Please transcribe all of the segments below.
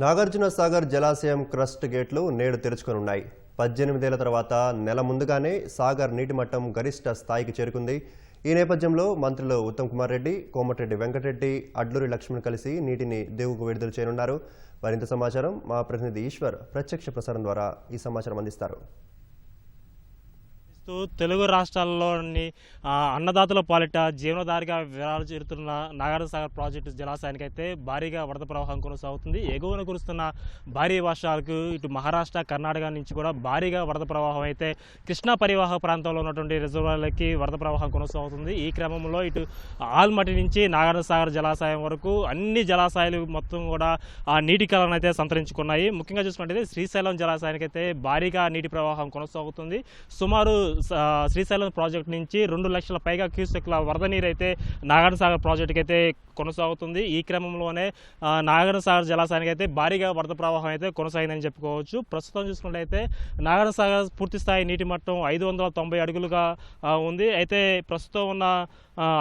నాగార్జున సాగర్ జలాశయం క్రస్ట్ గేట్లు నేడు తెరుచుకొనున్నాయి. 18 ఏళ్ల తర్వాత నెల ముందుగానే సాగర్ నీటి మట్టం గరిష్ట స్థాయికి చేరుకుంది. ఈ నేపథ్యంలో మంత్రులు ఉత్తమ్ కుమార్ రెడ్డి, కోమటిరెడ్డి వెంకటరెడ్డి, అడ్లూరి లక్ష్మణ్ కలిసి నీటిని దిగువకు విడుదల చేయనున్నారు. మరింత సమాచారం మా ప్రతినిధి ఈశ్వర్ ప్రత్యక్ష ప్రసారం ద్వారా ఈ సమాచారం అందిస్తారు. తెలుగు రాష్ట్రాల్లోని అన్నదాతల పాలిట జీవనదారిగా విరాజిల్లుతున్న నాగార్జున సాగర్ ప్రాజెక్టు జలాశయానికి అయితే భారీగా వరద ప్రవాహం కొనసాగుతుంది. ఎగువన కురుస్తున్న భారీ వర్షాలకు ఇటు మహారాష్ట్ర, కర్ణాటక నుంచి కూడా భారీగా వరద ప్రవాహం అయితే కృష్ణా పరివాహక ప్రాంతంలో ఉన్నటువంటి రిజర్వాయర్లకి వరద ప్రవాహం కొనసాగుతుంది. ఈ క్రమంలో ఇటు ఆల్మట్టి నుంచి నాగార్జున సాగర్ జలాశయం వరకు అన్ని జలాశయాలు మొత్తం కూడా ఆ నీటి కళను అయితే సంతరించుకున్నాయి. ముఖ్యంగా చూసుకుంటే శ్రీశైలం జలాశయానికి అయితే భారీగా నీటి ప్రవాహం కొనసాగుతుంది. సుమారు శ్రీశైలం ప్రాజెక్టు నుంచి 2 లక్షల పైగా క్యూసెక్ల వరద నీరు అయితే నాగార్జున సాగర్ ప్రాజెక్టుకి అయితే కొనసాగుతుంది. ఈ క్రమంలోనే నాగార్జున సాగర్ జలాశయానికి అయితే భారీగా వరద ప్రవాహం అయితే కొనసాగిందని చెప్పుకోవచ్చు. ప్రస్తుతం చూసుకున్నట్లయితే నాగార్జున సాగర్ పూర్తి స్థాయి నీటి మట్టం 590 అడుగులుగా ఉంది. అయితే ప్రస్తుతం ఉన్న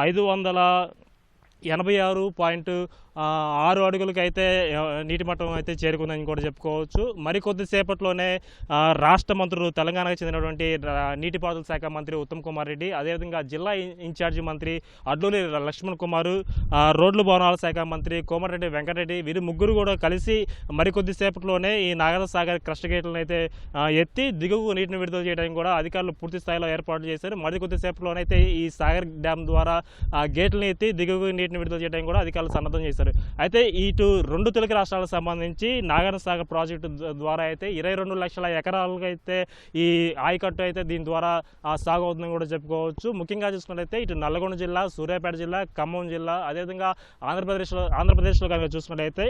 586.6 అడుగులకి అయితే నీటి మట్టం అయితే చేరుకుందని కూడా చెప్పుకోవచ్చు. మరికొద్దిసేపట్లోనే రాష్ట్ర మంత్రులు, తెలంగాణకు చెందినటువంటి నీటిపారుదల శాఖ మంత్రి ఉత్తమ్ కుమార్ రెడ్డి, అదేవిధంగా జిల్లా ఇన్ఛార్జి మంత్రి అడ్లూరి లక్ష్మణ్ కుమార్, రోడ్లు భవనాల శాఖ మంత్రి కోమటిరెడ్డి వెంకటరెడ్డి, వీరు ముగ్గురు కూడా కలిసి మరికొద్దిసేపట్లోనే ఈ నాగార్జున సాగర్ క్రస్ట్ గేట్లను అయితే ఎత్తి దిగువకు నీటిని విడుదల చేయడానికి కూడా అధికారులు పూర్తి స్థాయిలో ఏర్పాటు చేశారు. మరికొద్దిసేపట్లోనైతే ఈ సాగర్ డ్యామ్ ద్వారా గేట్లను ఎత్తి దిగువకు నీటిని విడుదల చేయడానికి కూడా అధికారులు సన్నద్ధం చేశారు. అయితే ఇటు 2 తెలుగు రాష్ట్రాలకు సంబంధించి నాగార్జున సాగర్ ప్రాజెక్టు ద్వారా అయితే 22 లక్షల ఎకరాలకు అయితే ఈ ఆయకట్టు అయితే దీని ద్వారా సాగు అవుతుందని కూడా చెప్పుకోవచ్చు. ముఖ్యంగా చూసుకున్నట్లయితే ఇటు నల్గొండ జిల్లా, సూర్యాపేట జిల్లా, ఖమ్మం జిల్లా, అదేవిధంగా ఆంధ్రప్రదేశ్లో కనుక చూసుకున్నట్లయితే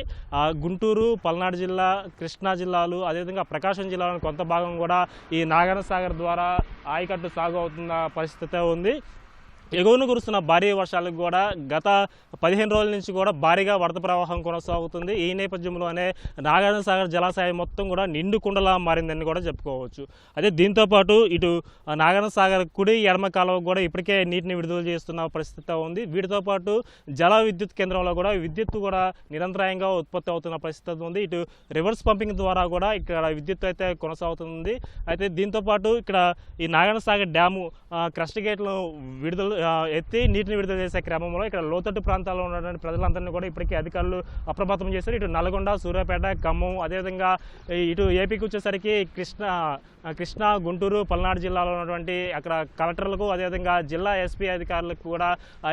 గుంటూరు, పల్నాడు జిల్లా, కృష్ణా జిల్లాలు, అదేవిధంగా ప్రకాశం జిల్లాలోని కొంత భాగం కూడా ఈ నాగార్జున సాగర్ ద్వారా ఆయకట్టు సాగు అవుతున్న పరిస్థితి ఉంది. ఎగువను కురుస్తున్న భారీ వర్షాలకు కూడా గత 15 రోజుల నుంచి కూడా భారీగా వరద ప్రవాహం కొనసాగుతుంది. ఈ నేపథ్యంలోనే నాగార్జున సాగర్ జలాశయం మొత్తం కూడా నిండు కుండలా మారిందని కూడా చెప్పుకోవచ్చు. అదే దీంతోపాటు ఇటు నాగార్జున సాగర్ కుడి ఎడమ కాలువకు కూడా ఇప్పటికే నీటిని విడుదల చేస్తున్న పరిస్థితి ఉంది. వీటితో పాటు జల విద్యుత్ కేంద్రంలో కూడా విద్యుత్ కూడా నిరంతరాయంగా ఉత్పత్తి అవుతున్న పరిస్థితి ఉంది. ఇటు రివర్స్ పంపింగ్ ద్వారా కూడా ఇక్కడ విద్యుత్ అయితే కొనసాగుతుంది. అయితే దీంతోపాటు ఇక్కడ ఈ నాగార్జున సాగర్ డ్యాము క్రస్ట్ గేట్లను ఎత్తి నీటిని విడుదల చేసే క్రమంలో ఇక్కడ లోతట్టు ప్రాంతాల్లో ఉన్నటువంటి ప్రజలందరినీ కూడా ఇప్పటికీ అధికారులు అప్రమత్తం చేశారు. ఇటు నల్గొండ, సూర్యాపేట, ఖమ్మం, అదేవిధంగా ఇటు ఏపీకి వచ్చేసరికి కృష్ణా, గుంటూరు, పల్నాడు జిల్లాలో ఉన్నటువంటి అక్కడ కలెక్టర్లకు, అదేవిధంగా జిల్లా ఎస్పీ అధికారులకు కూడా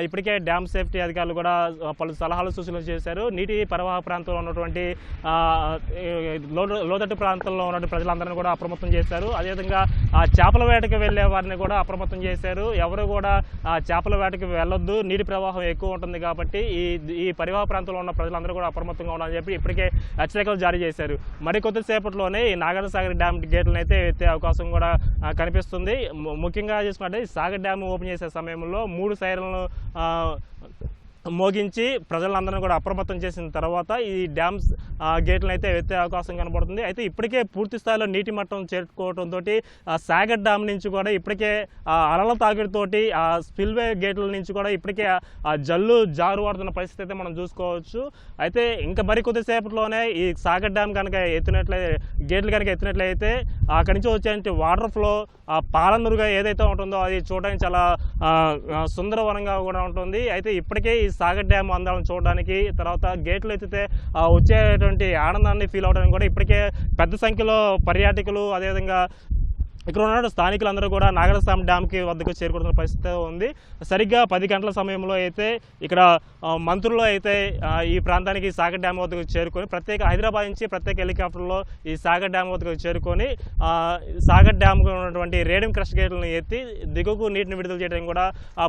ఇప్పటికే డ్యామ్ సేఫ్టీ అధికారులు కూడా పలు సలహాలు, సూచనలు చేశారు. నీటి ప్రవాహ ప్రాంతంలో ఉన్నటువంటి లోతట్టు ప్రాంతంలో ఉన్నటువంటి ప్రజలందరినీ కూడా అప్రమత్తం చేశారు. అదేవిధంగా చేపల వేటకు వెళ్లే వారిని కూడా అప్రమత్తం చేశారు. ఎవరు కూడా చేపల వేటకి వెళ్ళొద్దు, నీటి ప్రవాహం ఎక్కువ ఉంటుంది కాబట్టి ఈ పరివాహ ప్రాంతంలో ఉన్న ప్రజలందరూ కూడా అప్రమత్తంగా ఉండాలని చెప్పి ఇప్పటికే హెచ్చరికలు జారీ చేశారు. మరికొద్దిసేపట్లోనే ఈ నాగార్జున సాగర్ డ్యామ్ గేట్లను అయితే ఎత్తే అవకాశం కూడా కనిపిస్తుంది. ముఖ్యంగా చూసుకుంటే సాగర్ డ్యామ్ ఓపెన్ చేసే సమయంలో 3 సైరన్లు మోగించి ప్రజలందరినీ కూడా అప్రమత్తం చేసిన తర్వాత ఈ డ్యామ్స్ గేట్లను అయితే ఎత్తే అవకాశం కనబడుతుంది. అయితే ఇప్పటికే పూర్తి స్థాయిలో నీటి మట్టం చేరుకోవడంతో సాగర్ డ్యామ్ నుంచి కూడా ఇప్పటికే అలల తాకిడితోటి ఆ స్పిల్వే గేట్ల నుంచి కూడా ఇప్పటికే జల్లు జారువాడుతున్న పరిస్థితి అయితే మనం చూసుకోవచ్చు. అయితే ఇంకా మరికొద్దిసేపట్లోనే ఈ సాగర్ డ్యామ్ కనుక గేట్లు కనుక ఎత్తినట్లయితే అక్కడి నుంచి వచ్చే వాటర్ ఫ్లో పాలనరుగా ఏదైతే ఉంటుందో అది చూడడానికి చాలా సుందరవనంగా కూడా ఉంటుంది. అయితే ఇప్పటికే ఈ సాగర్ డ్యామ్ అందాలను చూడడానికి, తర్వాత గేట్లు ఎత్తితే వచ్చేటువంటి ఆనందాన్ని ఫీల్ అవడానికి కూడా ఇప్పటికే పెద్ద సంఖ్యలో పర్యాటకులు, అదేవిధంగా ఇక్కడ ఉన్న స్థానికులందరూ కూడా నాగార్జున డ్యామ్కి వద్దకు చేరుకుంటున్న పరిస్థితి ఉంది. సరిగ్గా 10 గంటల సమయంలో అయితే ఇక్కడ మంత్రులు అయితే ఈ ప్రాంతానికి సాగర్ డ్యామ్ వద్దకు చేరుకొని హైదరాబాద్ నుంచి ప్రత్యేక హెలికాప్టర్లో ఈ సాగర్ డ్యామ్ వద్దకు చేరుకొని సాగర్ డ్యామ్కు ఉన్నటువంటి రేడియం క్రస్ట్ గేట్లను ఎత్తి దిగువకు నీటిని విడుదల చేయడానికి కూడా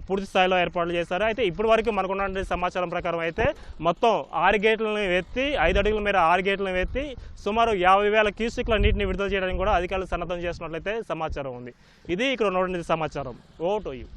పూర్తి స్థాయిలో ఏర్పాట్లు చేశారు. అయితే ఇప్పటి వరకు మనకున్న సమాచారం ప్రకారం అయితే మొత్తం 6 గేట్లను ఎత్తి 5 అడుగుల మేర 6 గేట్లను ఎత్తి సుమారు 50,000 క్యూసెక్ల నీటిని విడుదల చేయడానికి కూడా అధికారులు సన్నద్ధం చేసినట్లయితే సమాచారం ఉంది. ఇది ఇక్కడ ఉన్నటువంటి సమాచారం. Over to you.